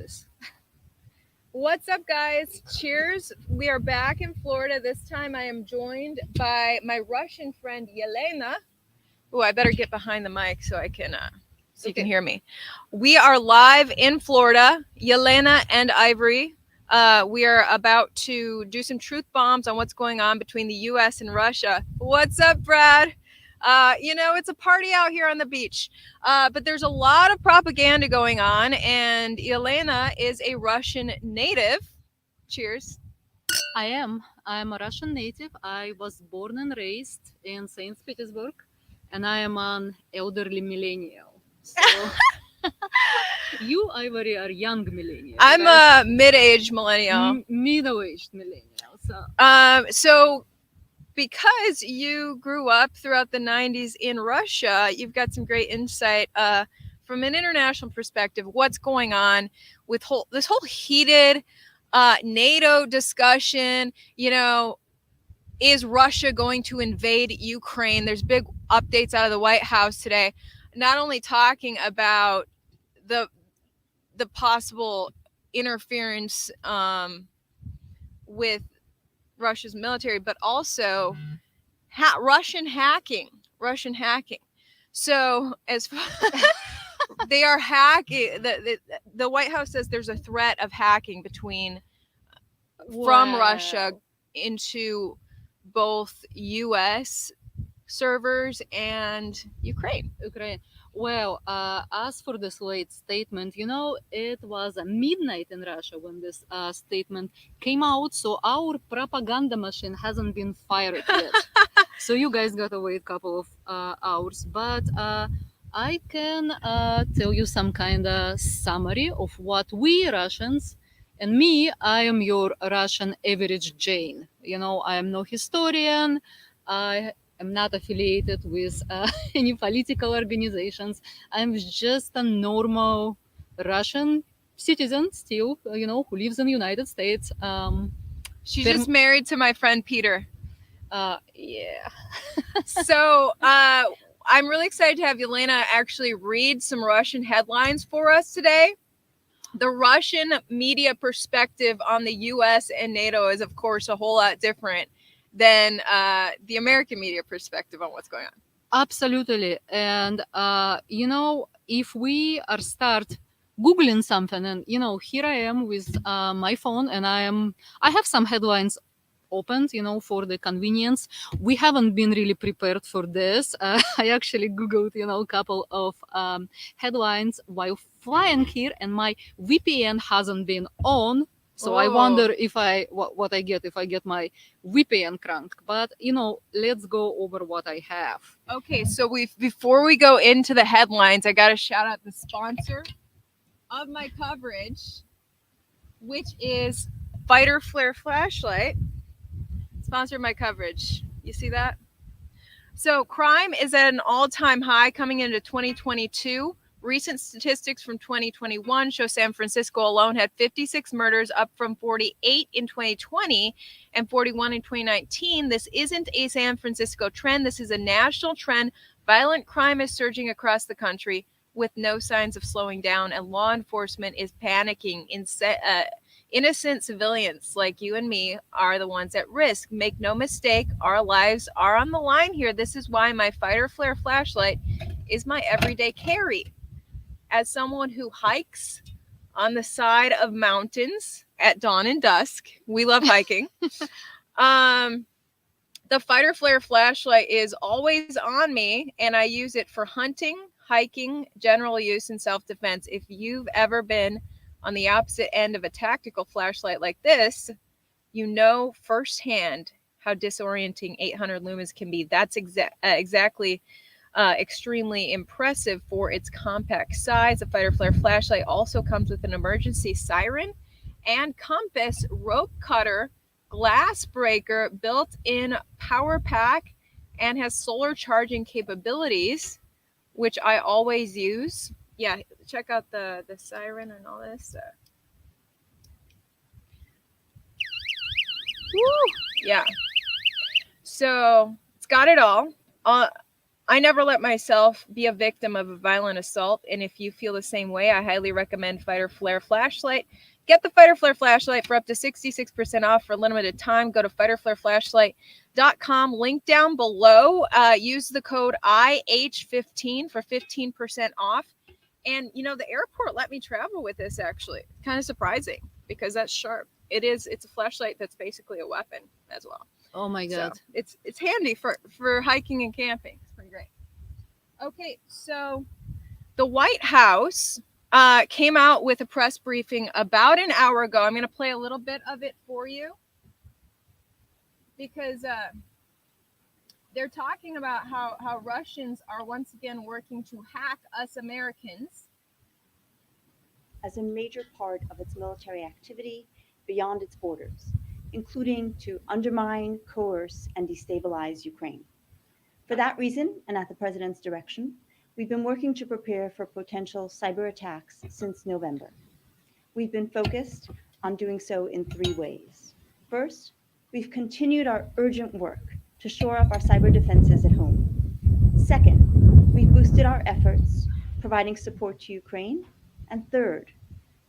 this. What's up, guys? Cheers. We are back in Florida. This time I am joined by my Russian friend, Elena. Oh, I better get behind the mic so I can, so you can hear me. We are live in Florida, Elena and Ivory. We are about to do some truth bombs on what's going on between the U.S. and Russia. What's up, Brad? It's a party out here on the beach. But there's a lot of propaganda going on, and Elena is a Russian native. Cheers. I am a Russian native. I was born and raised in St. Petersburg, and I am an elderly millennial. So you, Ivory, are young millennial. I'm a mid-aged millennial. Middle-aged millennial. So because you grew up throughout the 90s in Russia, you've got some great insight from an international perspective. What's going on with this whole heated NATO discussion? Is Russia going to invade Ukraine? There's big updates out of the White House today, not only talking about the possible interference with Russia's military, but also Russian hacking. So as they are hacking, the White House says there's a threat of hacking from Russia into both U.S. servers and Ukraine. Well, as for this late statement, it was midnight in Russia when this statement came out, so our propaganda machine hasn't been fired yet. So you guys got to wait a couple of hours. But I can tell you some kind of summary of what we Russians, and me, I am your Russian average Jane. I am no historian. I'm not affiliated with any political organizations. I'm just a normal Russian citizen still, who lives in the United States. She's just married to my friend Peter. Yeah. So I'm really excited to have Elena actually read some Russian headlines for us today. The Russian media perspective on the U.S. and NATO is, of course, a whole lot different than the American media perspective on what's going on. Absolutely. And, if we start Googling something and, here I am with my phone and I have some headlines opened, for the convenience. We haven't been really prepared for this. I actually Googled, a couple of headlines while flying here, and my VPN hasn't been on. So I wonder if what I get if I get my VPN cranked. But let's go over what I have. Okay, so before we go into the headlines, I got to shout out the sponsor of my coverage, which is Fighter Flare Flashlight. Sponsored my coverage. You see that? So crime is at an all-time high coming into 2022. Recent statistics from 2021 show San Francisco alone had 56 murders, up from 48 in 2020 and 41 in 2019. This isn't a San Francisco trend. This is a national trend. Violent crime is surging across the country with no signs of slowing down, and law enforcement is panicking. Innocent civilians like you and me are the ones at risk. Make no mistake, our lives are on the line here. This is why my Fighter Flare flashlight is my everyday carry. As someone who hikes on the side of mountains at dawn and dusk, we love hiking. The Fighter Flare flashlight is always on me, and I use it for hunting, hiking, general use, and self-defense. If you've ever been on the opposite end of a tactical flashlight like this, you know firsthand how disorienting 800 lumens can be. That's exactly extremely impressive for its compact size. The Fighter Flare flashlight also comes with an emergency siren and compass, rope cutter, glass breaker, built-in power pack, and has solar charging capabilities, which I always use. Yeah, check out the siren and all this. Woo! Yeah. So it's got it all. I never let myself be a victim of a violent assault, and if you feel the same way, I highly recommend Fight or Flare flashlight. Get the Fight or Flare flashlight for up to 66% off for a limited time. Go to fightorflareflashlight.com. Link down below. Use the code IH15 for 15% off. And you know, the airport let me travel with this, actually. Kind of surprising because that's sharp. It's a flashlight that's basically a weapon as well. Oh my god. So it's handy for hiking and camping. It's pretty great. Okay, so the White House came out with a press briefing about an hour ago. I'm going to play a little bit of it for you because they're talking about how Russians are once again working to hack us Americans as a major part of its military activity beyond its borders, including to undermine, coerce, and destabilize Ukraine. For that reason, and at the President's direction, we've been working to prepare for potential cyber attacks since November. We've been focused on doing so in 3 ways. First, we've continued our urgent work to shore up our cyber defenses at home. Second, we've boosted our efforts, providing support to Ukraine. And third,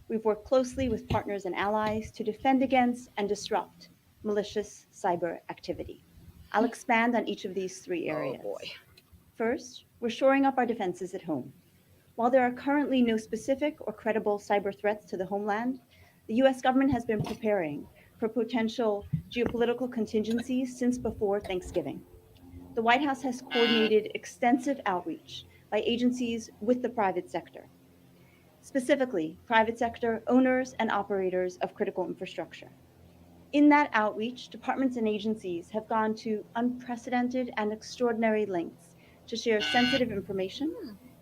we've worked closely with partners and allies to defend against and disrupt malicious cyber activity. I'll expand on each of these 3 areas. Oh boy. First, we're shoring up our defenses at home. While there are currently no specific or credible cyber threats to the homeland, the US government has been preparing for potential geopolitical contingencies since before Thanksgiving. The White House has coordinated extensive outreach by agencies with the private sector, specifically private sector owners and operators of critical infrastructure. In that outreach, departments and agencies have gone to unprecedented and extraordinary lengths to share sensitive information,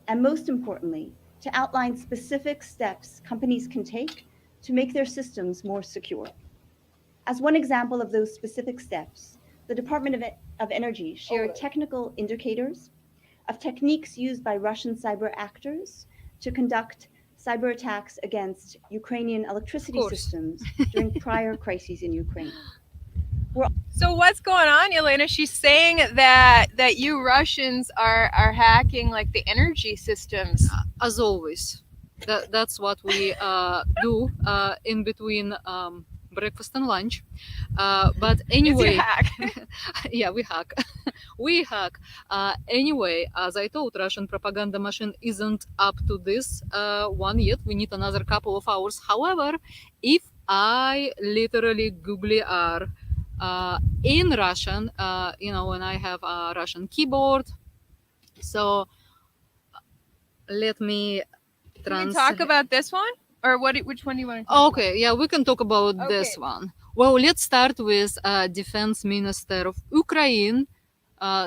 and most importantly, to outline specific steps companies can take to make their systems more secure. As one example of those specific steps, the Department of Energy shared technical indicators of techniques used by Russian cyber actors to conduct cyber attacks against Ukrainian electricity systems during prior crises in Ukraine. So what's going on, Elena? She's saying that you Russians are hacking like the energy systems. As always, that's what we do in between breakfast and lunch. But anyway, hack. yeah, we hack. We hack. Anyway, as I told, Russian propaganda machine isn't up to this one yet. We need another couple of hours. However, if I literally Google R in Russian, when I have a Russian keyboard, so let me Can we talk about this one? Or which one do you want to talk about? Okay, yeah, we can talk about this one. Well, let's start with Defense Minister of Ukraine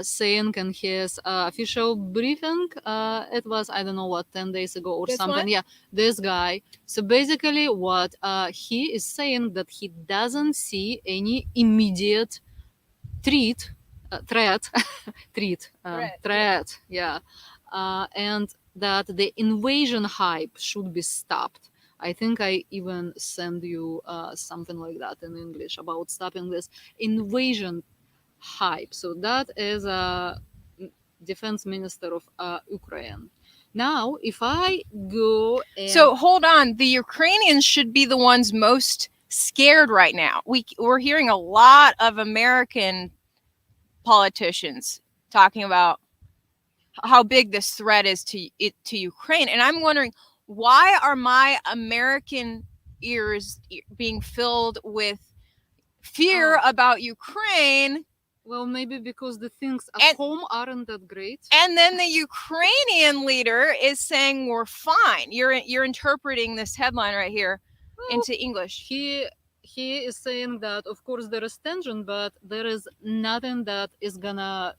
saying in his official briefing, it was, I don't know what, 10 days ago or This something. one? Yeah, this guy. So basically what he is saying that he doesn't see any immediate threat, yeah, and that the invasion hype should be stopped. I think I even send you something like that in English about stopping this invasion hype. So that is a defense minister of Ukraine. Now, if I go and... So hold on, the Ukrainians should be the ones most scared right now. We're hearing a lot of American politicians talking about how big this threat is to Ukraine, and I'm wondering, why are my American ears being filled with fear about Ukraine? Well, maybe because the things at home aren't that great. And then the Ukrainian leader is saying we're fine. You're interpreting this headline right here into English. He is saying that, of course, there is tension, but there is nothing that is gonna,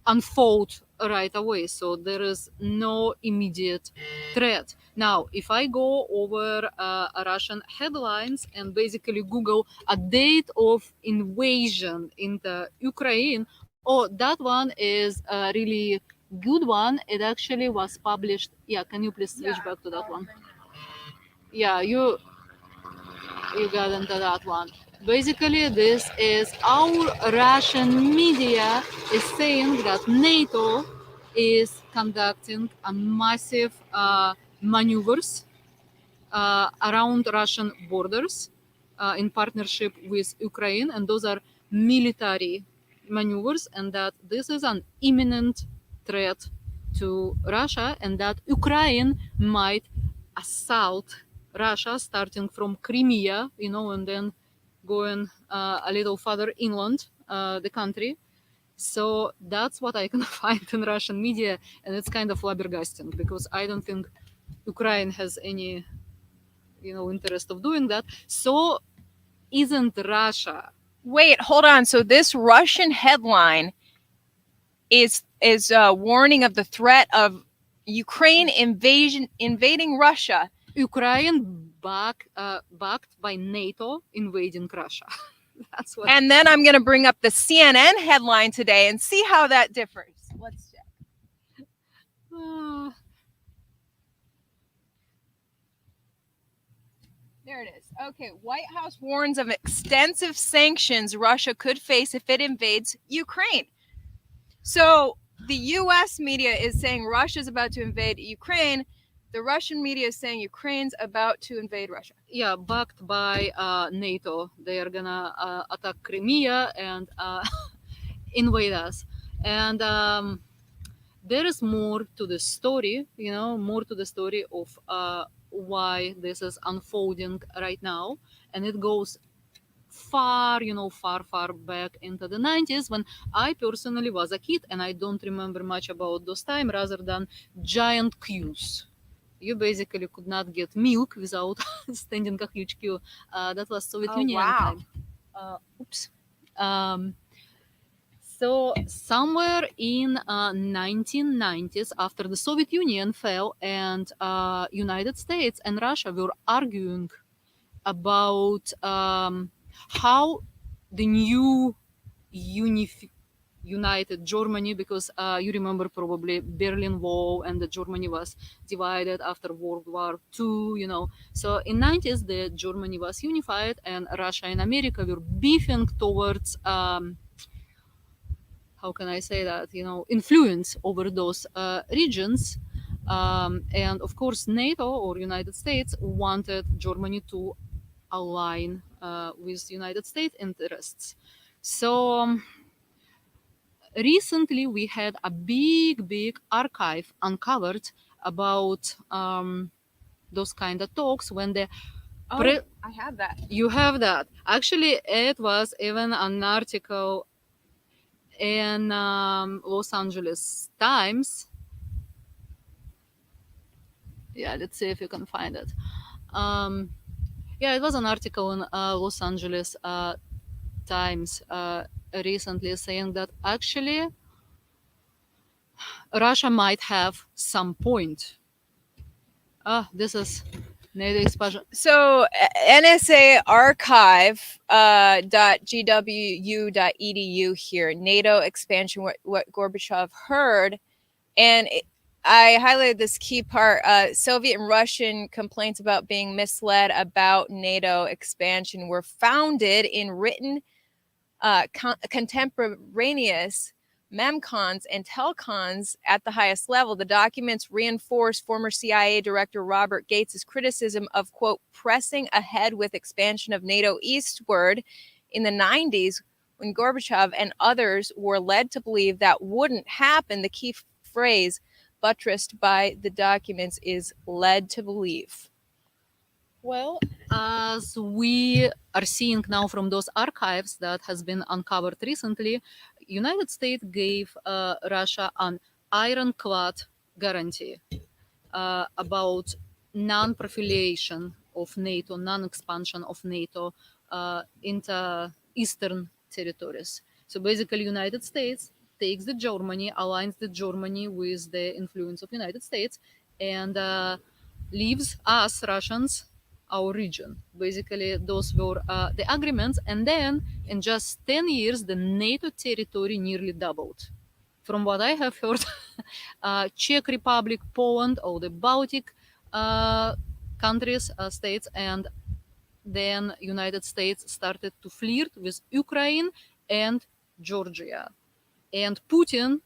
unfold right away. So there is no immediate threat. Now, if I go over Russian headlines and basically Google a date of invasion into Ukraine, that one is a really good one. It actually was published. Yeah, can you please switch back to that one? Yeah, you got into that one. Basically, this is our Russian media is saying that NATO is conducting a massive maneuvers around Russian borders in partnership with Ukraine, and those are military maneuvers, and that this is an imminent threat to Russia, and that Ukraine might assault Russia, starting from Crimea, and then going a little further inland, the country. So that's what I can find in Russian media, and it's kind of flabbergasting because I don't think Ukraine has any interest of doing that. So isn't Russia? Wait, hold on. So this Russian headline is a warning of the threat of Ukraine invading Russia. Ukraine backed by NATO invading Russia. That's what. And then I'm going to bring up the CNN headline today and see how that differs. Let's check. There it is. Okay, White House warns of extensive sanctions Russia could face if it invades Ukraine. So the U.S. media is saying Russia's about to invade Ukraine. The Russian media is saying Ukraine's about to invade Russia. Yeah, backed by NATO. They are gonna attack Crimea and invade us. And there is more to the story, more to the story of why this is unfolding right now. And it goes far back into the 90s when I personally was a kid, and I don't remember much about those time rather than giant queues. You basically could not get milk without standing a huge queue. That was Soviet Union wow. time. Oops. So somewhere in 1990s, after the Soviet Union fell and United States and Russia were arguing about how the new united Germany, because you remember probably Berlin Wall and the Germany was divided after World War II, So in 90s, the Germany was unified and Russia and America were beefing towards, how can I say that, influence over those regions. And of course, NATO or United States wanted Germany to align with United States interests. So recently we had a big archive uncovered about those kind of talks when the I have that. You have that. Actually, it was even an article in Los Angeles Times. Yeah, let's see if you can find it. Yeah, it was an article in Los Angeles Times recently saying that actually Russia might have some point. This is NATO Expansion. So NSA archive.gwu.edu here, NATO Expansion, what Gorbachev heard. And I highlighted this key part. Soviet and Russian complaints about being misled about NATO expansion were founded in written contemporaneous memcons and telcons at the highest level. The documents reinforce former CIA Director Robert Gates' criticism of, quote, pressing ahead with expansion of NATO eastward in the 90s when Gorbachev and others were led to believe that wouldn't happen. The key phrase buttressed by the documents is led to believe. Well, as we are seeing now from those archives that has been uncovered recently, United States gave Russia an ironclad guarantee about non-proliferation of NATO, non-expansion of NATO into eastern territories. So basically, United States takes the Germany, aligns the Germany with the influence of United States, and leaves us Russians our region. Basically, those were the agreements. And then in just 10 years, the NATO territory nearly doubled. From what I have heard, Czech Republic, Poland, all the Baltic countries, states, and then United States started to flirt with Ukraine and Georgia. And Putin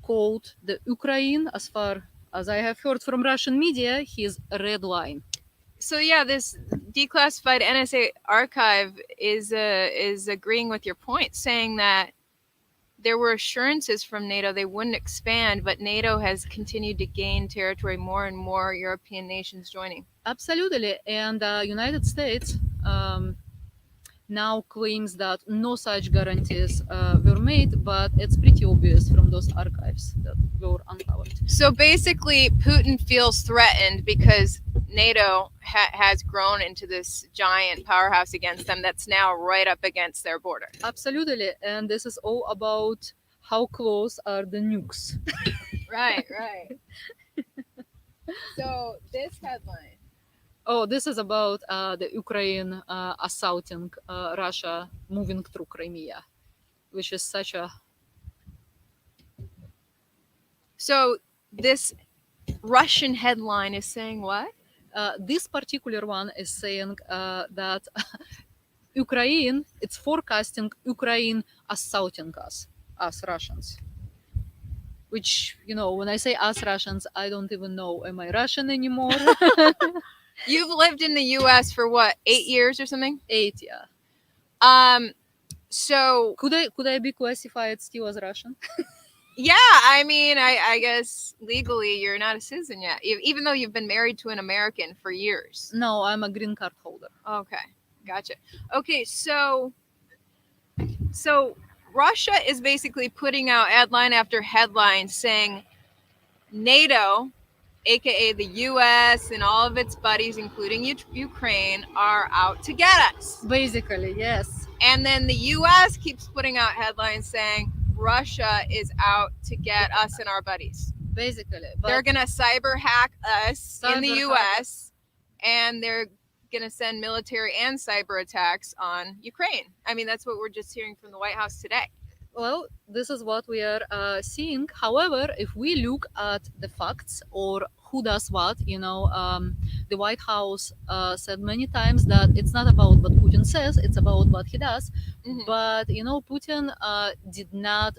called the Ukraine, as far as I have heard from Russian media, his red line. So yeah, this declassified NSA archive is agreeing with your point, saying that there were assurances from NATO they wouldn't expand, but NATO has continued to gain territory, more and more European nations joining. Absolutely. And United States now claims that no such guarantees were made, but it's pretty obvious from those archives that were uncovered. So basically, Putin feels threatened because NATO has grown into this giant powerhouse against them that's now right up against their border. Absolutely. And this is all about how close are the nukes. Right. So this headline. Oh, this is about the Ukraine assaulting Russia, moving through Crimea, which is such a... So this Russian headline is saying what? This particular one is saying that Ukraine, it's forecasting Ukraine assaulting us Russians. Which, you know, when I say us Russians, I don't even know, am I Russian anymore? You've lived in the U.S. for what, 8 years or something? 8, yeah. So could I be classified still as Russian? Yeah, I mean, I guess legally you're not a citizen yet, even though you've been married to an American for years. No, I'm a green card holder. Okay, gotcha. Okay, so Russia is basically putting out headline after headline saying NATO, aka the US and all of its buddies, including Ukraine, are out to get us. Basically, yes. And then the US keeps putting out headlines saying Russia is out to get us and our buddies. Basically. They're going to cyber hack us in the US, and they're going to send military and cyber attacks on Ukraine. I mean, that's what we're just hearing from the White House today. Well, this is what we are seeing. However, if we look at the facts or who does what, you know, the White House said many times that it's not about what Putin says, it's about what he does. Mm-hmm. But, you know, Putin did not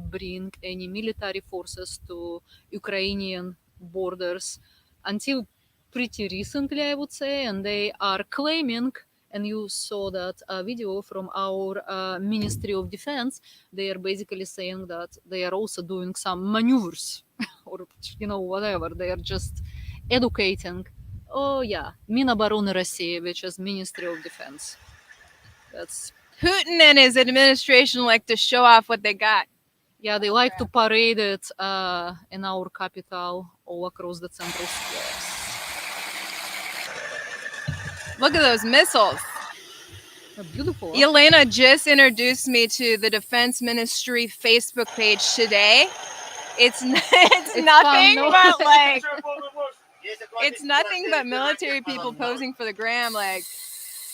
bring any military forces to Ukrainian borders until pretty recently, I would say, and they are claiming, and you saw that video from our Ministry of Defense, they are basically saying that they are also doing some maneuvers or, you know, whatever. They are just educating. Oh, yeah, Minobороны России, which is Ministry of Defense. That's... Putin and his administration like to show off what they got. Yeah, they like to parade it in our capital all across the central squares. Look at those missiles. They're beautiful. Elena just introduced me to the Defense Ministry Facebook page today. It's nothing fun, no? But like it's nothing but military people posing for the gram. Like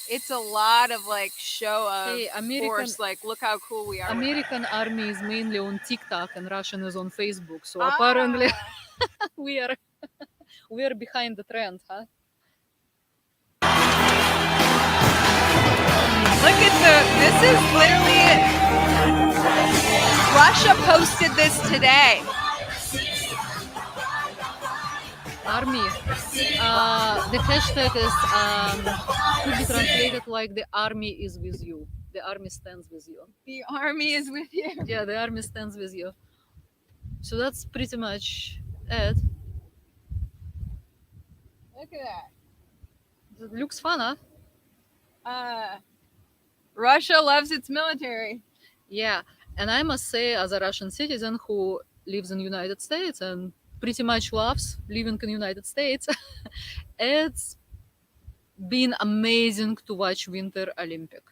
it's a lot of like show of force. Like look how cool we are. American army is mainly on TikTok and Russian is on Facebook. So apparently we are behind the trend, huh? Look at this is literally, Russia posted this today. Army. The hashtag is, could be translated like the army is with you. The army stands with you. The army is with you. Yeah, the army stands with you. So that's pretty much it. Look at that. It looks fun, huh? Russia loves its military. Yeah, and I must say, as a Russian citizen who lives in the United States and pretty much loves living in the United States, it's been amazing to watch Winter Olympic.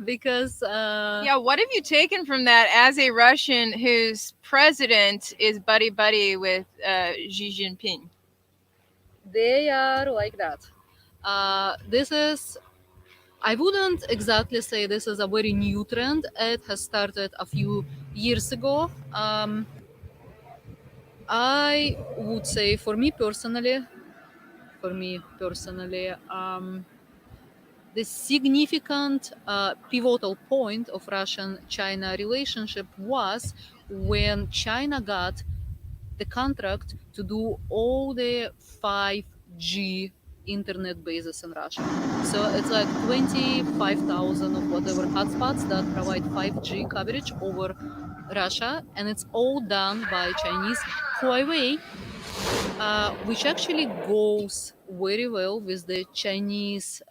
Because... yeah, what have you taken from that as a Russian whose president is buddy-buddy with Xi Jinping? They are like that. This is... I wouldn't exactly say this is a very new trend. It has started a few years ago. I would say, for me personally, for me personally. The significant pivotal point of Russian-China relationship was when China got the contract to do all the 5G internet bases in Russia. So it's like 25,000 of whatever hotspots that provide 5G coverage over Russia, and it's all done by Chinese Huawei, which actually goes very well with the Chinese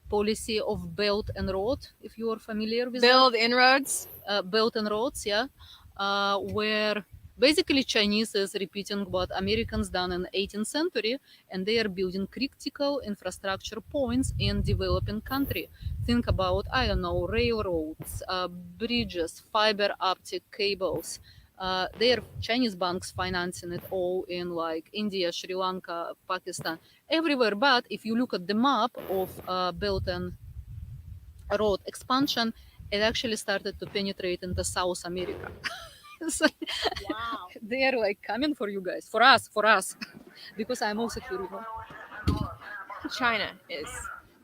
policy of Belt and Road, if you are familiar with Build inroads. that. Belt and Roads, yeah, where basically Chinese is repeating what Americans done in 18th century, and they are building critical infrastructure points in developing country. Think about, I don't know, railroads, bridges, fiber optic cables. Their Chinese banks financing it all in like India, Sri Lanka, Pakistan, everywhere. But if you look at the map of Belt and Road expansion, it actually started to penetrate into South America. So Wow. they are like coming for you guys, for us, because I'm also here. China is.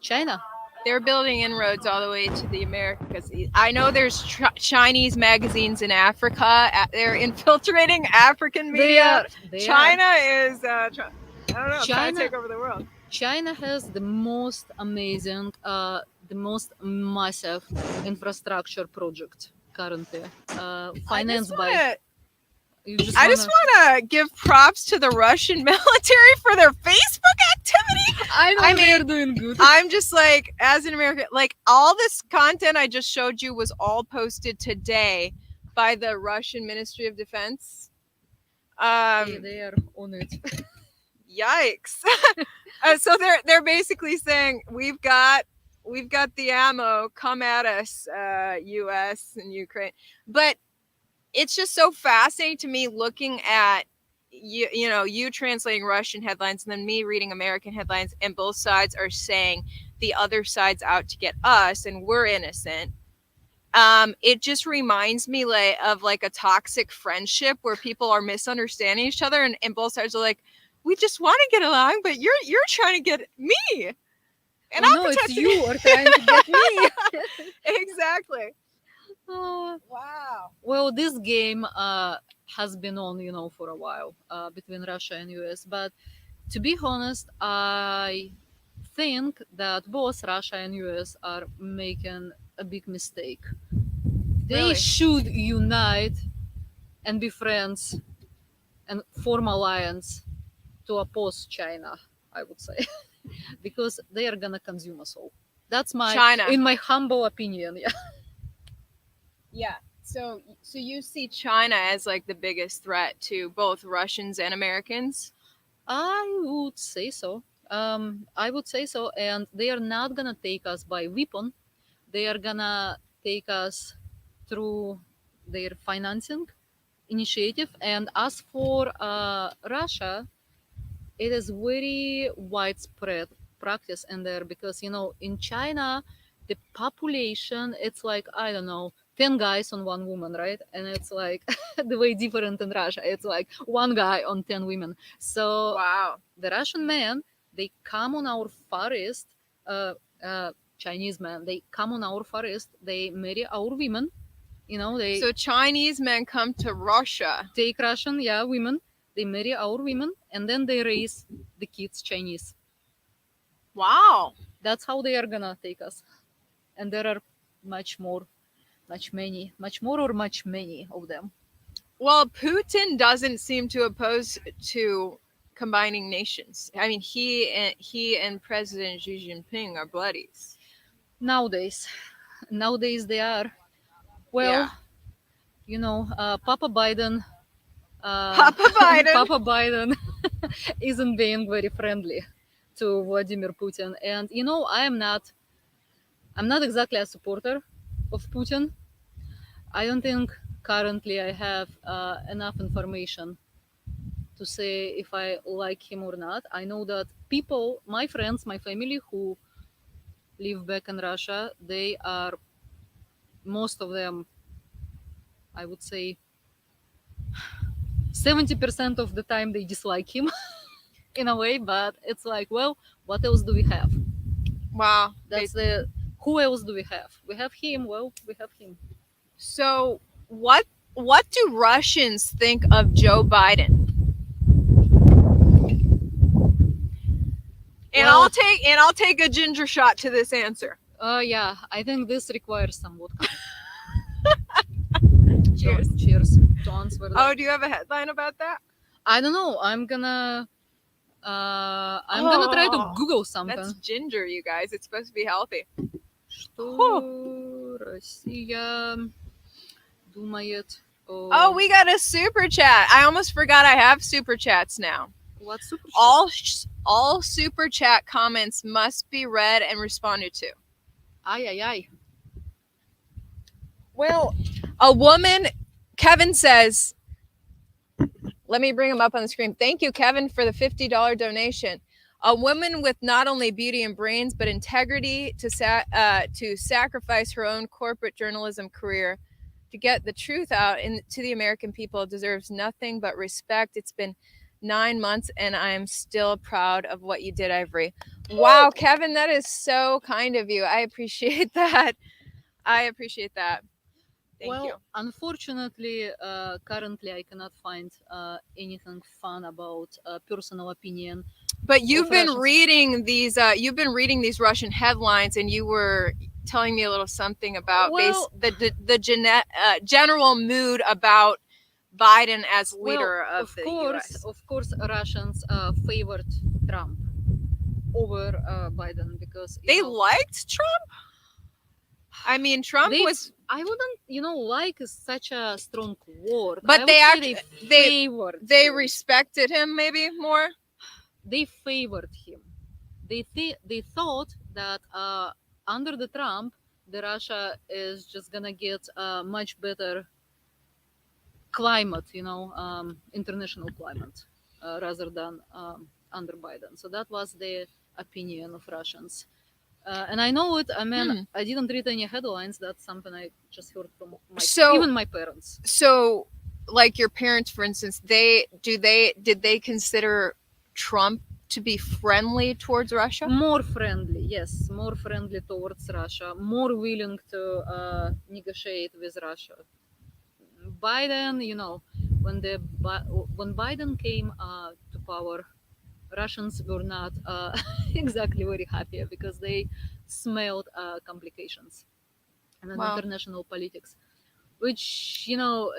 China. They're building inroads all the way to the Americas. I know there's Chinese magazines in Africa. They're infiltrating African media. China is, I don't know, trying to take over the world. China has the most amazing, the most massive infrastructure project currently, financed by. I just want to give props to the Russian military for their Facebook activity. I know I mean, they're doing good. I'm just like, as an American, like all this content I just showed you was all posted today by the Russian Ministry of Defense. Hey, they are on it. Yikes! So they're basically saying we've got the ammo. Come at us, U.S. and Ukraine. But it's just so fascinating to me looking at you translating Russian headlines and then me reading American headlines, and both sides are saying the other side's out to get us and we're innocent. It just reminds me of a toxic friendship where people are misunderstanding each other, and both sides are like, we just want to get along, but you're trying to get me, and no, it's you are trying to get me. Exactly. Oh, Wow. well, this game has been on, for a while between Russia and US. But to be honest, I think that both Russia and US are making a big mistake. They Really? should unite and be friends and form alliance to oppose China, I would say, because they are gonna consume us all. That's China. in my humble opinion. Yeah. Yeah. So you see China as like the biggest threat to both Russians and Americans? I would say so. And they are not gonna take us by weapon. They are gonna take us through their financing initiative. And as for Russia, it is very widespread practice in there because in China, the population, it's like, I don't know, 10 guys on one woman, right? And it's like the way different in Russia. It's like one guy on 10 women. So Wow. the Russian men, they come on our forest, Chinese men, they come on our forest, they marry our women, they So Chinese men come to Russia. take Russian, women, they marry our women, and then they raise the kids Chinese. Wow. That's how they are gonna take us. And there are much more of them. Well, Putin doesn't seem to oppose to combining nations. I mean, he and President Xi Jinping are buddies. Nowadays they are. Well, Papa Biden. Papa Biden isn't being very friendly to Vladimir Putin, and I'm not exactly a supporter of Putin. I don't think currently I have enough information to say if I like him or not. I know that people, my friends, my family who live back in Russia, they are, most of them, I would say 70% of the time they dislike him. in a way, but it's like, well, what else do we have? Wow. That's the who else do we have? We have him. Well, we have him. So what do Russians think of Joe Biden? And Well- I'll take a ginger shot to this answer. Yeah, I think this requires some vodka. Cheers. Cheers to answer that. Oh, do you have a headline about that? I don't know. I'm gonna try to Oh, Google something. That's ginger, you guys. It's supposed to be healthy. Что Россия думает о... Oh, we got a super chat. I almost forgot I have super chats now. What super chat? All super chat comments must be read and responded to. Ay. Well, a woman, Kevin says, let me bring him up on the screen. Thank you, Kevin, for the $50 donation. A woman with not only beauty and brains, but integrity to sacrifice her own corporate journalism career to get the truth out to the American people deserves nothing but respect. It's been 9 months, and I am still proud of what you did, Ivory. Wow, Kevin, that is so kind of you. I appreciate that. Thank you. Unfortunately, currently I cannot find anything fun about personal opinion. But you've been Russians. reading these. You've been reading these Russian headlines, and you were telling me a little something about the general mood about Biden as leader of the U.S. Of course, Russians favored Trump over Biden because They liked Trump. I mean, Trump was. I wouldn't, like is such a strong word. But they favored. They him. respected him maybe more. They favored him. They thought that under the Trump, the Russia is just gonna get a much better climate, international climate, rather than under Biden. So that was the opinion of Russians. And I know it. I mean, I didn't read any headlines. That's something I just heard from even my parents. So, like your parents, for instance, did they consider Trump to be friendly towards Russia? More friendly, yes, more friendly towards Russia, more willing to negotiate with Russia. Biden, when Biden came to power, Russians were not exactly very happy because they smelled complications and international politics, which,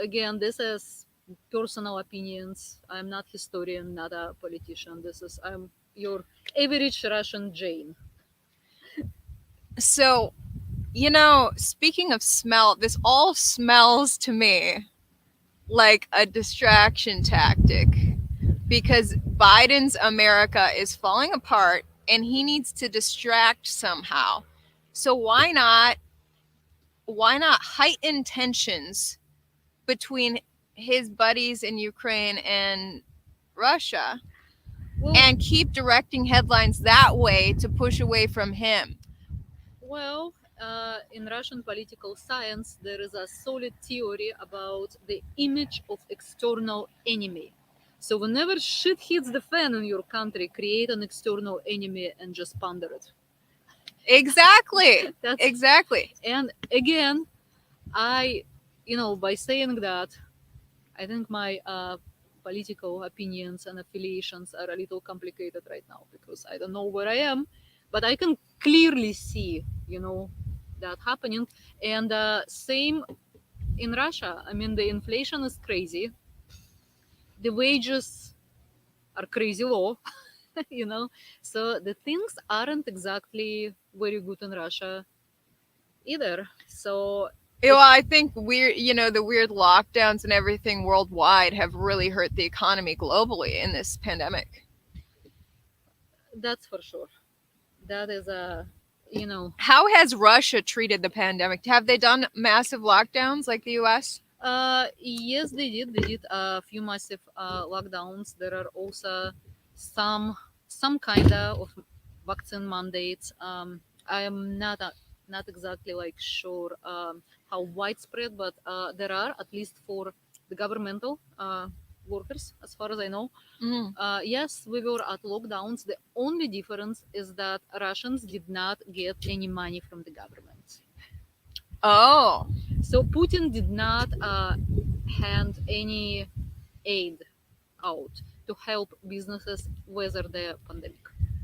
again, this is personal opinions. I'm not historian, not a politician. I'm your average Russian Jane. So, speaking of smell, this all smells to me like a distraction tactic. Because Biden's America is falling apart and he needs to distract somehow. So why not heighten tensions between his buddies in Ukraine and Russia and keep directing headlines that way to push away from him? Well, in Russian political science, there is a solid theory about the image of external enemy. So whenever shit hits the fan in your country, create an external enemy and just ponder it. Exactly. Exactly. And again, by saying that, I think my political opinions and affiliations are a little complicated right now because I don't know where I am, but I can clearly see, that happening. And same in Russia. I mean, the inflation is crazy. The wages are crazy low, so the things aren't exactly very good in Russia either. So I think the weird lockdowns and everything worldwide have really hurt the economy globally in this pandemic. That's for sure. That is How has Russia treated the pandemic? Have they done massive lockdowns like the US? Yes, they did. They did a few massive lockdowns. There are also some kind of vaccine mandates. I am not exactly sure how widespread, but there are, at least for the governmental workers, as far as I know. Mm. Yes, we were at lockdowns. The only difference is that Russians did not get any money from the government. Oh, So Putin did not hand any aid out to help businesses weather the pandemic.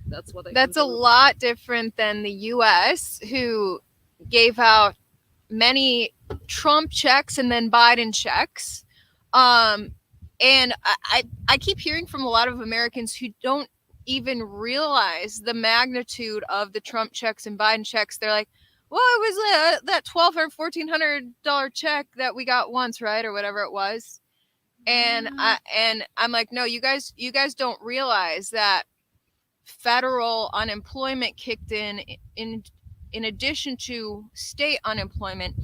That's what I that's can a tell you. lot different than the US, who gave out many Trump checks and then Biden checks. And I keep hearing from a lot of Americans who don't even realize the magnitude of the Trump checks and Biden checks. They're like, well, it was that $1,200 or $1,400 check that we got once, right? Or whatever it was. And I'm like, no, you guys don't realize that federal unemployment kicked in addition to state unemployment,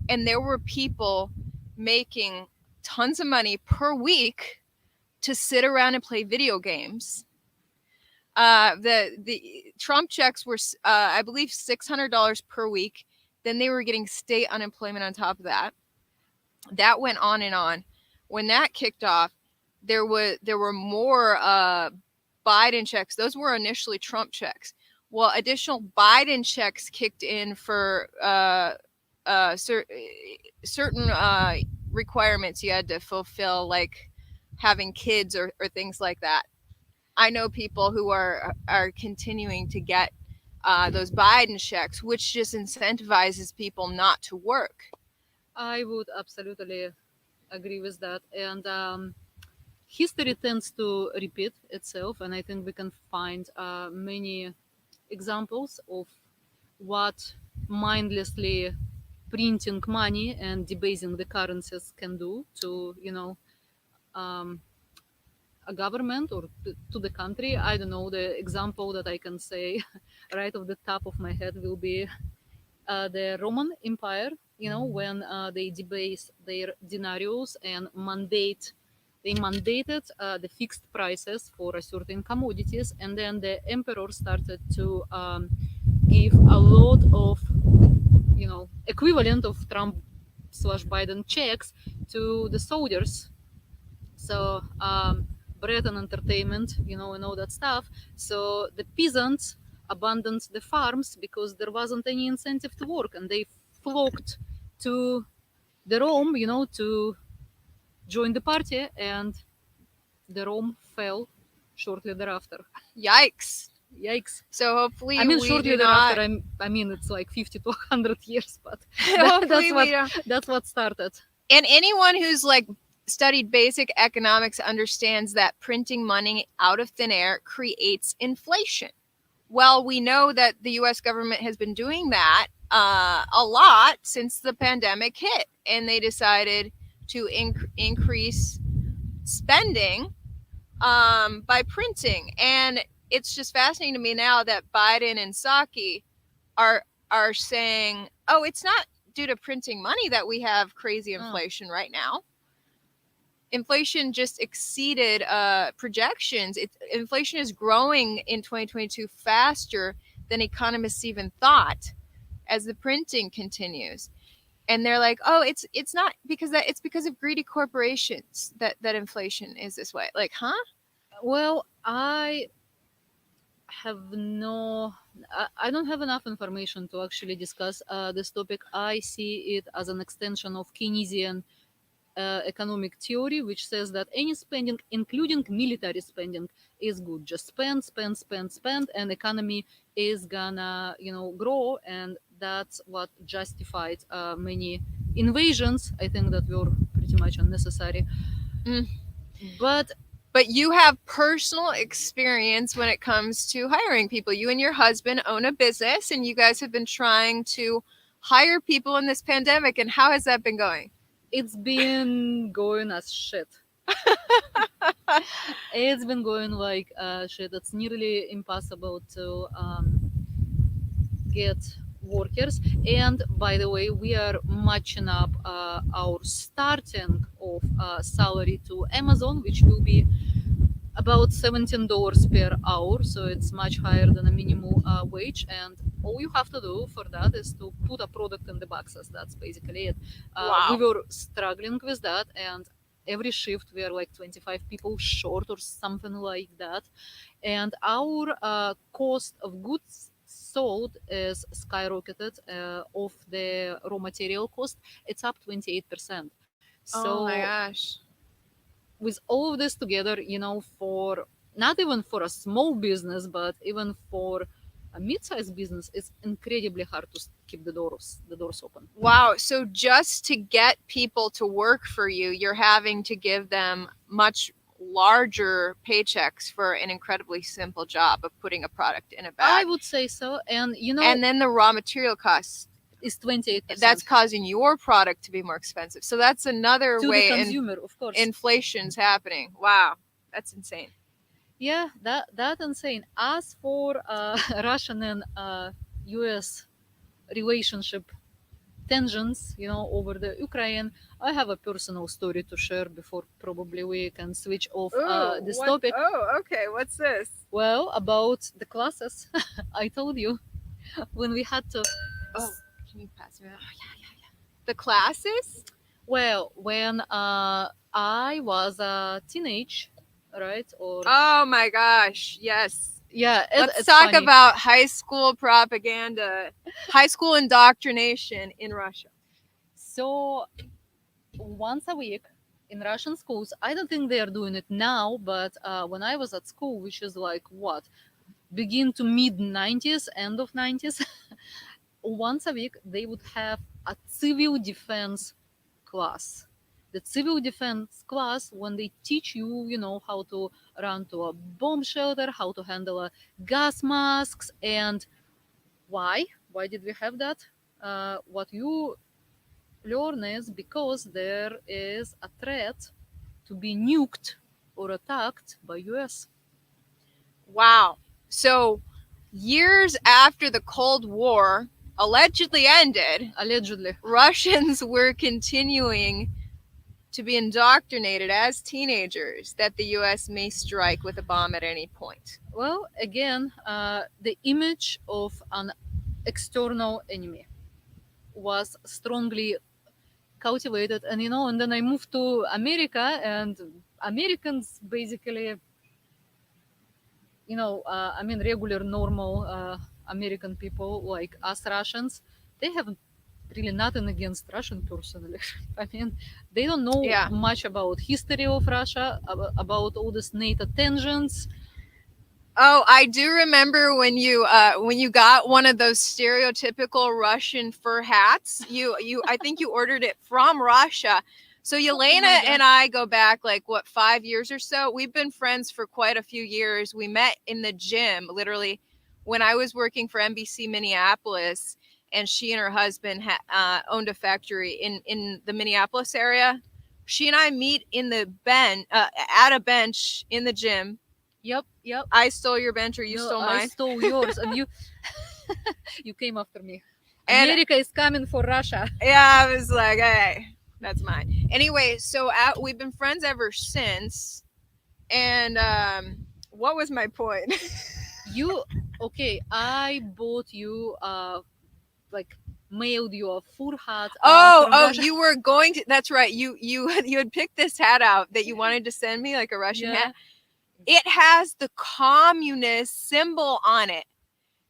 and there were people making tons of money per week to sit around and play video games. The Trump checks were I believe $600 per week. Then they were getting state unemployment on top of that. That went on and on. When that kicked off, there were more Biden checks. Those were initially Trump checks. Well, additional Biden checks kicked in for certain requirements you had to fulfill, like having kids or things like that. I know people who are continuing to get those Biden checks, which just incentivizes people not to work. I would absolutely agree with that. And history tends to repeat itself, and I think we can find many examples of what mindlessly printing money and debasing the currencies can do to, a government or to the country. I don't know. The example that I can say right off the top of my head will be the Roman Empire. When they debase their denarius and they mandated the fixed prices for certain commodities, and then the emperor started to give a lot of, equivalent of Trump/Biden checks to the soldiers. So bread and entertainment, and all that stuff. So the peasants abandoned the farms because there wasn't any incentive to work, and they flocked to the Rome, to join the party, and the Rome fell shortly thereafter. Yikes. Yikes. So hopefully Shortly thereafter, it's like 50 to 100 years, but that's what started. And anyone who's like studied basic economics understands that printing money out of thin air creates inflation. Well, we know that the US government has been doing that a lot since the pandemic hit, and they decided to increase spending by printing. And it's just fascinating to me now that Biden and Psaki are saying, oh, it's not due to printing money that we have crazy inflation right now. Inflation just exceeded projections. Inflation is growing in 2022 faster than economists even thought as the printing continues. And they're like, oh, it's not because that, it's because of greedy corporations that inflation is this way. Like, huh? Well, I don't have enough information to actually discuss this topic. I see it as an extension of Keynesian economic theory, which says that any spending, including military spending, is good. Just spend, and economy is gonna, grow, and that's what justified many invasions. I think that were pretty much unnecessary. But you have personal experience when it comes to hiring people. You and your husband own a business, and you guys have been trying to hire people in this pandemic. And how has that been going? It's been going as shit. It's been going like shit. It's nearly impossible to get workers. And by the way, we are matching up our starting of salary to Amazon, which will be about $17 per hour. So it's much higher than a minimum wage. And all you have to do for that is to put a product in the boxes. That's basically it. Wow. We were struggling with that, and every shift we are like 25 people short or something like that, and our cost of goods sold is skyrocketed. Of the raw material cost, it's up 28%. So Oh my gosh. with all of this together, for not even for a small business, but even for a mid-sized business, it's incredibly hard to keep the doors open. Wow. So just to get people to work for you, you're having to give them much larger paychecks for an incredibly simple job of putting a product in a bag. I would say so. And and then the raw material costs, is 28%. that's causing your product to be more expensive. So that's another to way the consumer, of course. inflation's happening. Wow. That's insane. Yeah, that's insane. As for Russian and US relationship tensions, over the Ukraine, I have a personal story to share before probably we can switch off this topic. Oh, okay. What's this? Well, about the classes, I told you when we had to. Oh, can you pass me that? Oh, yeah. The classes? Well, when I was a teenage, right? Or Oh my gosh, yes. yeah, Let's it's talk funny. about high school propaganda, high school indoctrination in Russia. So once a week in Russian schools, I don't think they are doing it now, but when I was at school, which is like what, begin to mid 90s, end of 90s, once a week they would have a civil defense class. The civil defense class, when they teach you, how to run to a bomb shelter, how to handle gas masks, and why? Why did we have that? What you learn is because there is a threat to be nuked or attacked by US. Wow. So years after the Cold War allegedly ended, Allegedly. Russians were continuing to be indoctrinated as teenagers that the US may strike with a bomb at any point. Well, again, the image of an external enemy was strongly cultivated, and then I moved to America, and Americans basically, regular, normal American people like us Russians, they have really nothing against Russian personally. I mean, they don't know much about history of Russia, about all this NATO tensions. Oh, I do remember when you got one of those stereotypical Russian fur hats. I think you ordered it from Russia. So Elena and I go back like 5 years or so. We've been friends for quite a few years. We met in the gym, literally, when I was working for NBC Minneapolis, and she and her husband owned a factory in the Minneapolis area. She and I meet in the at a bench in the gym. Yep. I stole your bench, or you stole mine? I stole yours, and you came after me. America is coming for Russia. Yeah, I was like, hey, that's mine. Anyway, so we've been friends ever since. And what was my point? I bought you, mailed you a fur hat. You were going to. That's right. You had picked this hat out that you wanted to send me, like a Russian hat. It has the communist symbol on it.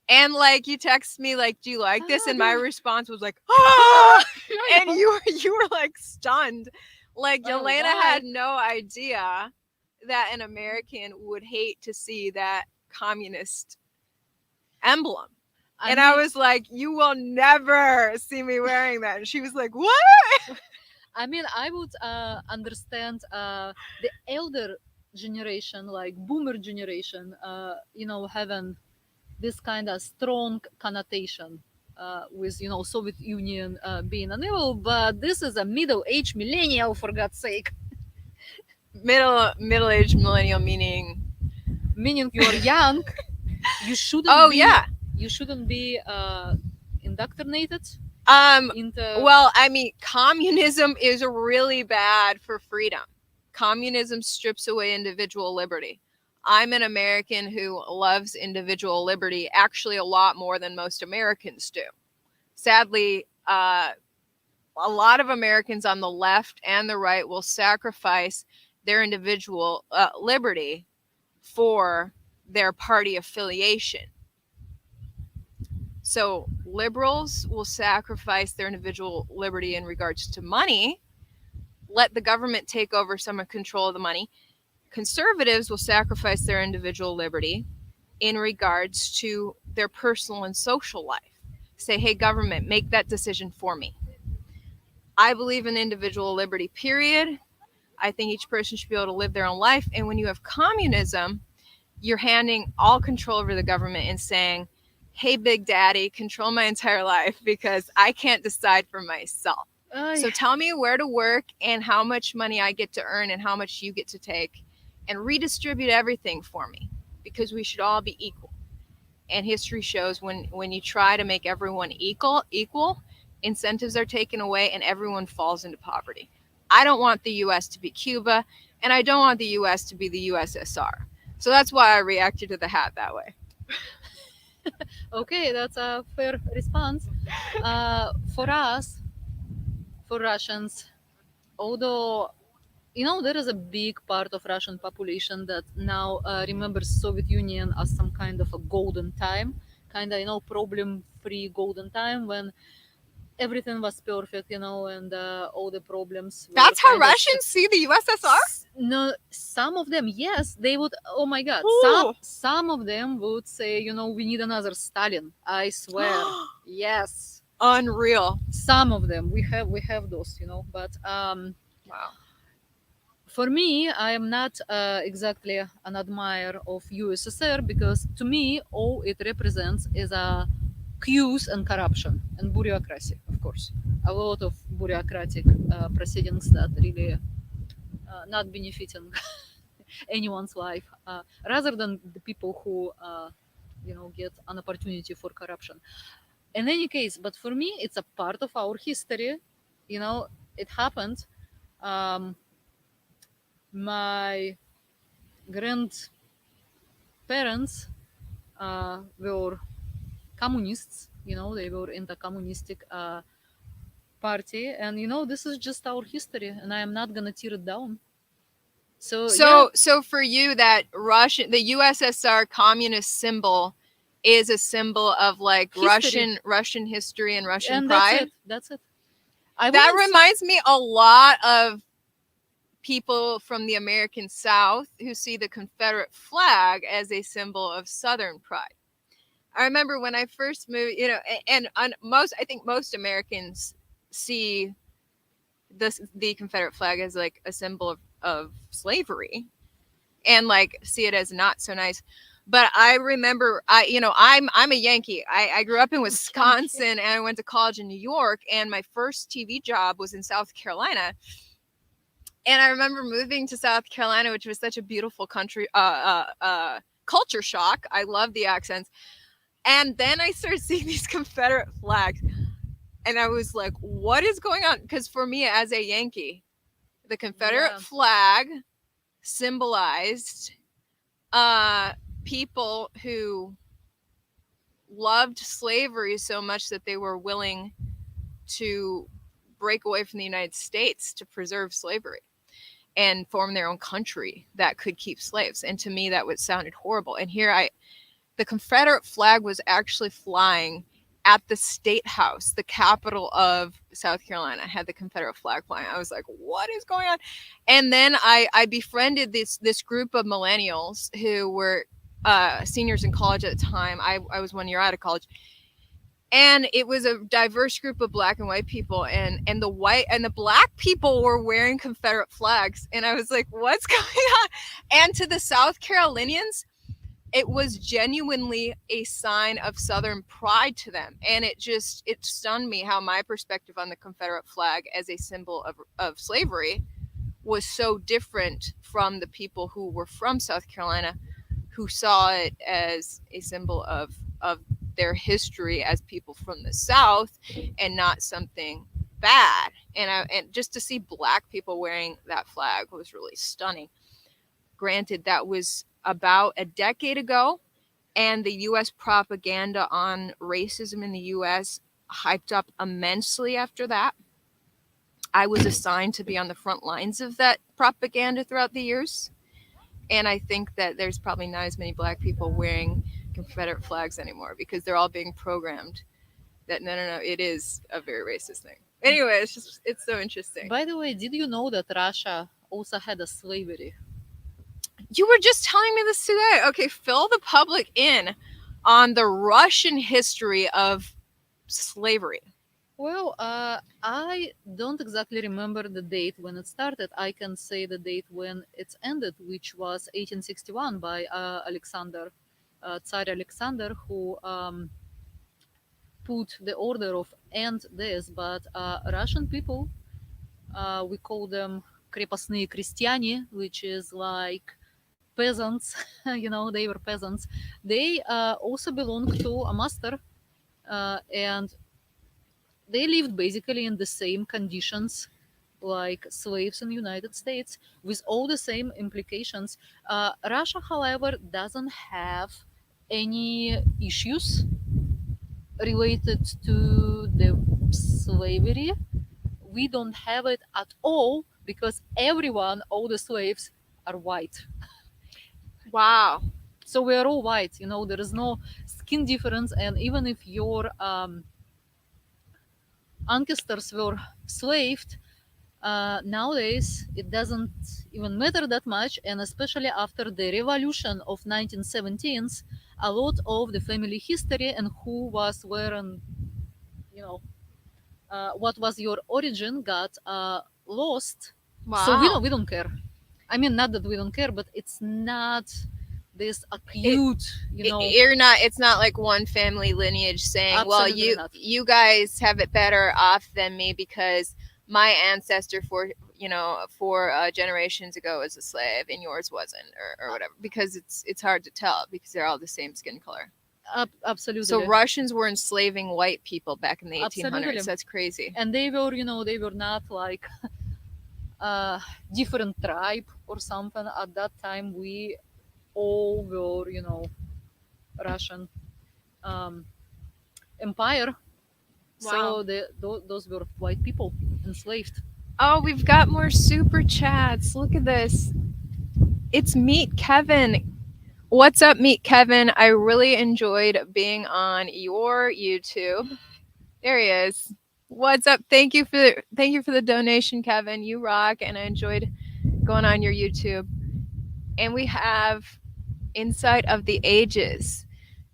And like you text me like, do you like this? And my response was like, ah! And you were like stunned. Like Elena had no idea that an American would hate to see that communist emblem. I was like, you will never see me wearing that. And she was like, what? I mean, I would understand the elder generation, like boomer generation, having this kind of strong connotation with, Soviet Union being an evil, but this is a middle-aged millennial, for God's sake. Middle-aged millennial meaning you're young. You shouldn't you shouldn't be indoctrinated. Well, I mean, communism is really bad for freedom. Communism strips away individual liberty. I'm an American who loves individual liberty, actually a lot more than most Americans do. Sadly, a lot of Americans on the left and the right will sacrifice their individual liberty for their party affiliation. So liberals will sacrifice their individual liberty in regards to money, let the government take over some control of the money. Conservatives will sacrifice their individual liberty in regards to their personal and social life. Say, hey, government, make that decision for me. I believe in individual liberty, period. I think each person should be able to live their own life. And when you have communism, you're handing all control over the government and saying, hey, Big Daddy, control my entire life because I can't decide for myself. So tell me where to work and how much money I get to earn and how much you get to take, and redistribute everything for me, because we should all be equal. And history shows when you try to make everyone equal, incentives are taken away and everyone falls into poverty. I don't want the US to be Cuba, and I don't want the US to be the USSR. So that's why I reacted to the hat that way. Okay, that's a fair response. For us, for Russians, although there is a big part of Russian population that now remembers Soviet Union as some kind of a golden time, kind of problem-free golden time when everything was perfect, and all the problems. That's how Russians see the USSR? No, some of them, yes, they would. Oh my God, some of them would say, we need another Stalin. I swear, yes. Unreal. Some of them, we have those, but wow. For me, I am not exactly an admirer of USSR, because to me, all it represents is a queues and corruption and bureaucracy, of course. A lot of bureaucratic proceedings that really not benefiting anyone's life, rather than the people who, get an opportunity for corruption. In any case, but for me, it's a part of our history. It happened. My grandparents were communists. They were in the communistic party, and this is just our history, and I am not gonna tear it down. So for you, that the USSR communist symbol is a symbol of like history. Russian history and Russian pride. That's it. That reminds me a lot of people from the American South who see the Confederate flag as a symbol of Southern pride. I remember when I first moved, and I think most Americans see the Confederate flag as like a symbol of slavery, and like see it as not so nice. But I remember, I'm a Yankee. I grew up in Wisconsin and I went to college in New York, and my first TV job was in South Carolina. And I remember moving to South Carolina, which was such a beautiful country, culture shock. I love the accents. And then I started seeing these Confederate flags, and I was like, what is going on? Because for me, as a Yankee, the Confederate flag symbolized people who loved slavery so much that they were willing to break away from the United States to preserve slavery and form their own country that could keep slaves. And to me, that sounded horrible. And here the Confederate flag was actually flying at the State House, the capital of South Carolina, had the Confederate flag flying. I was like, what is going on? And then I befriended this group of millennials who were seniors in college at the time. I was 1 year out of college. And it was a diverse group of black and white people, and the black people were wearing Confederate flags. And I was like, what's going on? And to the South Carolinians, it was genuinely a sign of Southern pride to them. And it stunned me how my perspective on the Confederate flag as a symbol of slavery was so different from the people who were from South Carolina, who saw it as a symbol of their history as people from the South and not something bad. And just to see black people wearing that flag was really stunning. Granted, that was about a decade ago, and the U.S. propaganda on racism in the U.S. hyped up immensely after that. I was assigned to be on the front lines of that propaganda throughout the years. And I think that there's probably not as many black people wearing Confederate flags anymore because they're all being programmed that no, it is a very racist thing. Anyway, it's so interesting. By the way, did you know that Russia also had a slavery? You were just telling me this today. Okay, fill the public in on the Russian history of slavery. Well, I don't exactly remember the date when it started. I can say the date when it ended, which was 1861 by Alexander, Tsar Alexander, who put the order of end this. But Russian people, we call them крепостные крестьяне, which is like peasants. They were peasants. They also belonged to a master, and they lived basically in the same conditions like slaves in the United States with all the same implications. Russia, however, doesn't have any issues related to the slavery. We don't have it at all because all the slaves are white. Wow. So we are all white. There is no skin difference. And even if your ancestors were slaved, nowadays it doesn't even matter that much. And especially after the revolution of 1917s, a lot of the family history and who was where and what was your origin got lost. Wow. So we don't care. I mean, not that we don't care, but it's not this acute, You're not. It's not like one family lineage saying, Absolutely "Well, not. you guys have it better off than me because my ancestor for generations ago was a slave and yours wasn't, or whatever." Because it's hard to tell because they're all the same skin color. Absolutely. So Russians were enslaving white people back in the 1800s. Absolutely. That's crazy. And they were, they were not like a different tribe or something. At that time, we all were, Russian empire. Wow. So those were white people enslaved. Oh, we've got more super chats. Look at this. It's Meet Kevin. What's up, Meet Kevin? I really enjoyed being on your YouTube. There he is. What's up? Thank you for the donation, Kevin. You rock, and I enjoyed going on your YouTube. And we have Insight of the Ages.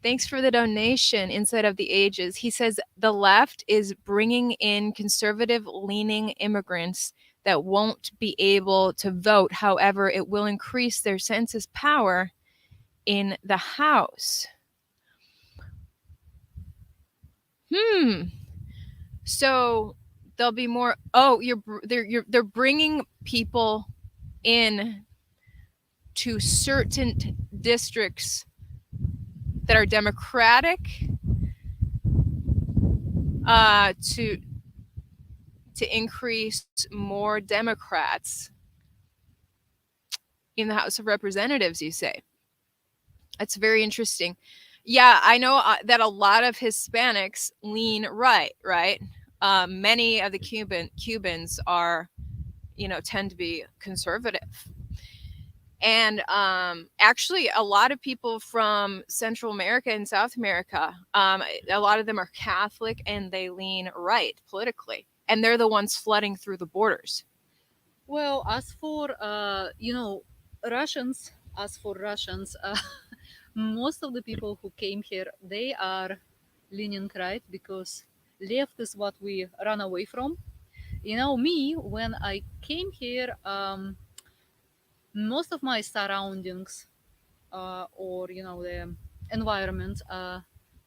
Thanks for the donation, Insight of the Ages. He says the left is bringing in conservative-leaning immigrants that won't be able to vote. However, it will increase their census power in the House. So there'll be more. Oh, they're bringing people in to certain districts that are Democratic to increase more Democrats in the House of Representatives, you say. That's very interesting. Yeah, I know that a lot of Hispanics lean right? Many of the Cubans are, tend to be conservative. And actually, a lot of people from Central America and South America, a lot of them are Catholic and they lean right politically. And they're the ones flooding through the borders. Well, as for, Russians, most of the people who came here, they are leaning right because left is what we run away from. Me, when I came here, most of my surroundings or the environment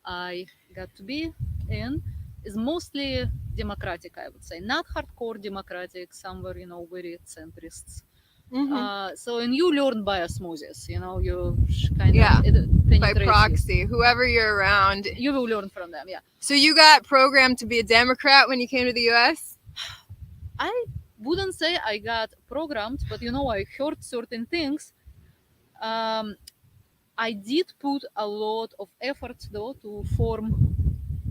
I got to be in is mostly democratic, I would say. Not hardcore democratic, somewhere, very centrists. And you learn by osmosis, you kind of by proxy. Whoever you're around, you will learn from them. Yeah. So you got programmed to be a Democrat when you came to the U.S.? I wouldn't say I got programmed, but I heard certain things. I did put a lot of effort though to form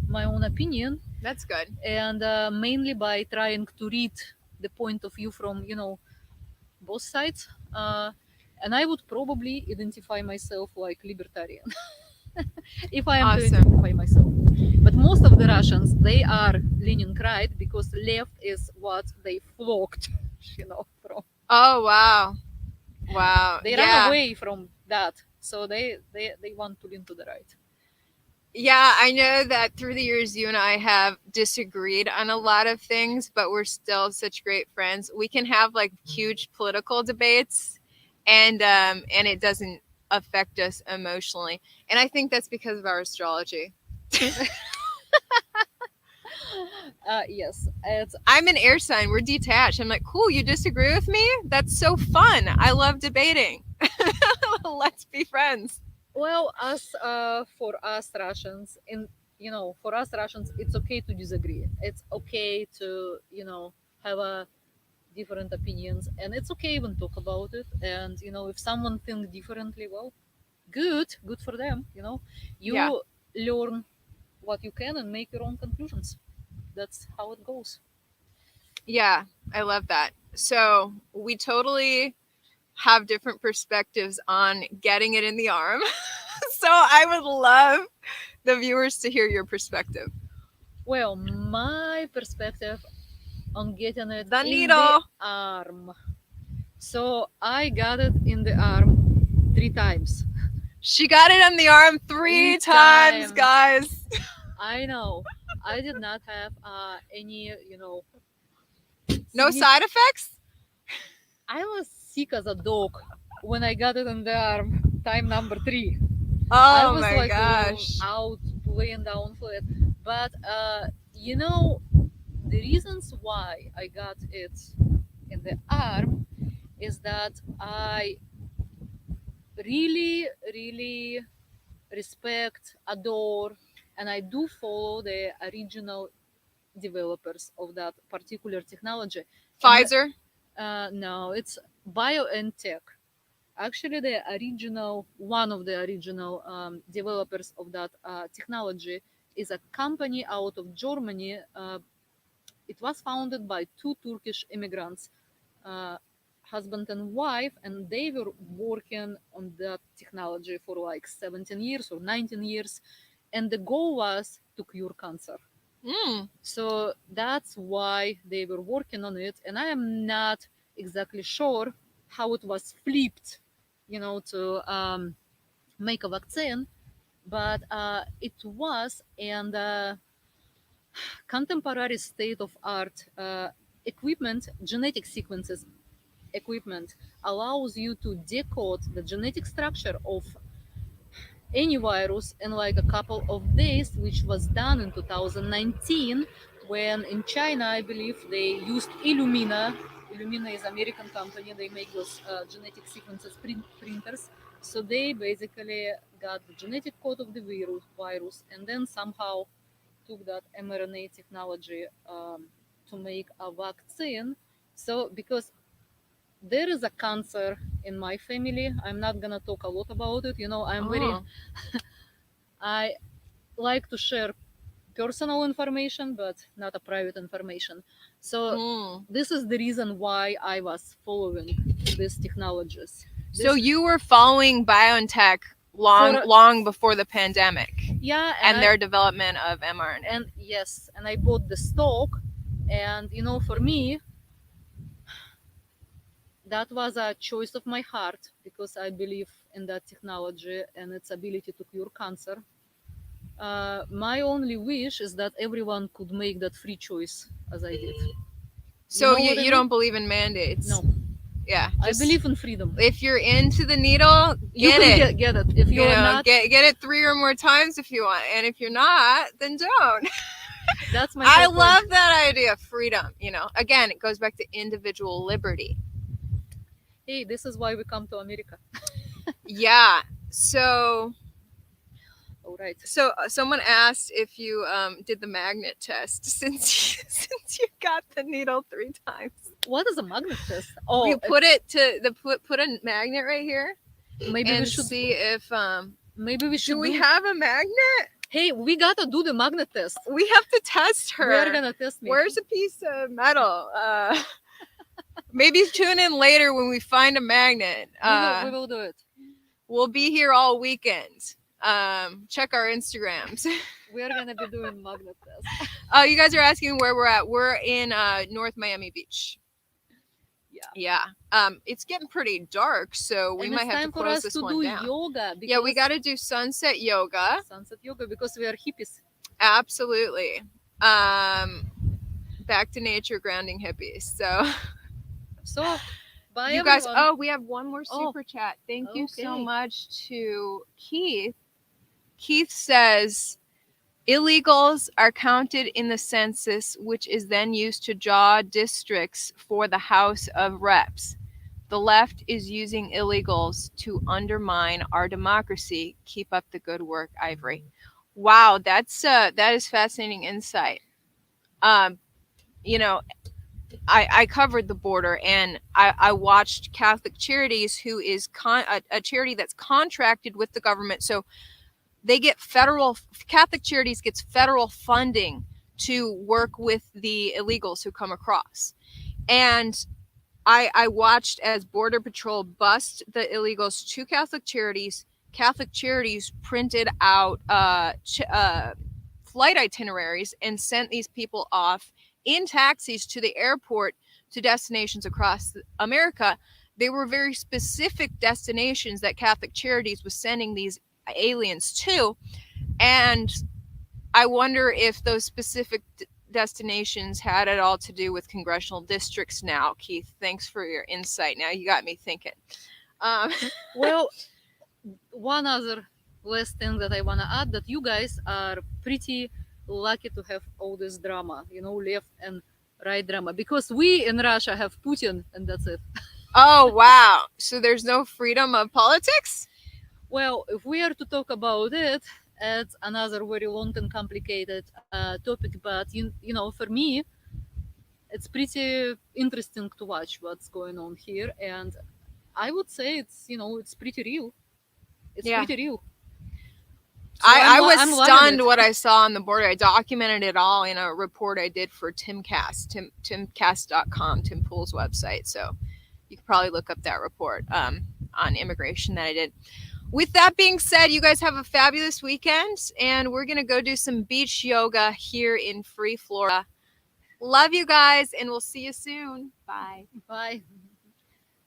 my own opinion. That's good. And mainly by trying to read the point of view from, both sides. And I would probably identify myself like libertarian if I am to Awesome. identify myself. But most of the Russians, they are leaning right because left is what they flocked, from. Oh, wow. Wow. They Yeah. run away from that, so they want to lean to the right. Yeah, I know that through the years, you and I have disagreed on a lot of things, but we're still such great friends. We can have like huge political debates, and it doesn't affect us emotionally. And I think that's because of our astrology. Yes, it's I'm an air sign. We're detached. I'm like, cool, you disagree with me? That's so fun. I love debating. Let's be friends. well, as for us Russians, it's okay to disagree. It's okay to have a different opinions, and it's okay even talk about it. And if someone think differently, well, good for them. You Yeah. learn what you can and make your own conclusions. That's how it goes. Yeah, I love that. So we totally have different perspectives on getting it in the arm. So I would love the viewers to hear your perspective. Well, my perspective on getting it The in needle. the arm. So I got it in the arm 3 times. She got it on the arm 3 times, times. guys. I know. I did not have any, No side effects? I was sick as a dog when I got it in the arm, time number 3. I Oh was my like gosh. out laying down flat. But the reasons why I got it in the arm is that I really, really respect, adore, and I do follow the original developers of that particular technology. Pfizer? No, it's Bioentech. Actually, one of the original developers of that technology is a company out of Germany. It was founded by 2 Turkish immigrants, uh, husband and wife, and they were working on that technology for like 17 years or 19 years. And the goal was to cure cancer. So that's why they were working on it. And I am not exactly sure how it was flipped, to make a vaccine, but it was. And contemporary state of art equipment, genetic sequences equipment, allows you to decode the genetic structure of any virus in like a couple of days, which was done in 2019 when in China, I believe, they used Illumina. Illumina is an American company. They make those genetic sequences printers. So they basically got the genetic code of the virus and then somehow took that mRNA technology to make a vaccine. So because there is a cancer in my family, I'm not gonna talk a lot about it. I like to share personal information, but not a private information. So this is the reason why I was following these technologies. So you were following Bioentech long before the pandemic. Yeah, and their development of mRNA. And yes, and I bought the stock, and for me, that was a choice of my heart because I believe in that technology and its ability to cure cancer. My only wish is that everyone could make that free choice as I did. So you don't believe in mandates? No. Yeah. I believe in freedom. If you're into the needle, you can get it. If you're not, get it 3 or more times if you want. And if you're not, then don't. That's my I point. love that idea of freedom. Again, it goes back to individual liberty. Hey, this is why we come to America. Yeah. So all right. So someone asked if you did the magnet test since you got the needle 3 times. What is a magnet test? Oh, you put it to put a magnet right here. Maybe we should see if maybe we should. Do we have a magnet? Hey, we gotta do the magnet test. We have to test her. We're gonna test me. Where's a piece of metal? Maybe tune in later when we find a magnet. We will do it. We'll be here all weekend. Check our Instagrams. We are gonna be doing magnet test. You guys are asking where we're at. We're in North Miami Beach. Yeah. Yeah. It's getting pretty dark, so we And might it's have to time for close us this to one do down. yoga. Yeah, we because- got to do sunset yoga. sunset yoga because we are hippies. Absolutely. Back to nature, grounding hippies. So, bye You guys, everyone. we have one more Oh, super chat. Thank you so okay. much to Keith. Keith says illegals are counted in the census, which is then used to draw districts for the House of Reps. The left is using illegals to undermine our democracy. Keep up the good work, Ivory. Wow, that is fascinating insight. You know, I covered the border, and I watched Catholic Charities, who is a charity that's contracted with the government. So they get Catholic Charities gets federal funding to work with the illegals who come across. And I watched as Border Patrol bust the illegals to Catholic Charities. Catholic Charities printed out flight itineraries and sent these people off in taxis to the airport to destinations across America. They were very specific destinations that Catholic Charities was sending these aliens to. And I wonder if those specific destinations had it all to do with congressional districts now. Keith, thanks for your insight. Now you got me thinking. Well, one other last thing that I want to add, that you guys are pretty lucky to have all this drama, left and right drama, because we in Russia have Putin and that's it. Oh, wow. So there's no freedom of politics? Well, if we are to talk about it, it's another very long and complicated topic, but for me, it's pretty interesting to watch what's going on here, and I would say it's pretty real. It's Yeah. pretty real. So I I'm was loving stunned it. what I saw on the border. I documented it all in a report I did for Timcast, timcast.com, Tim Pool's website. So you could probably look up that report on immigration that I did. With that being said, you guys have a fabulous weekend, and we're going to go do some beach yoga here in Free Florida. Love you guys, and we'll see you soon. Bye. Bye.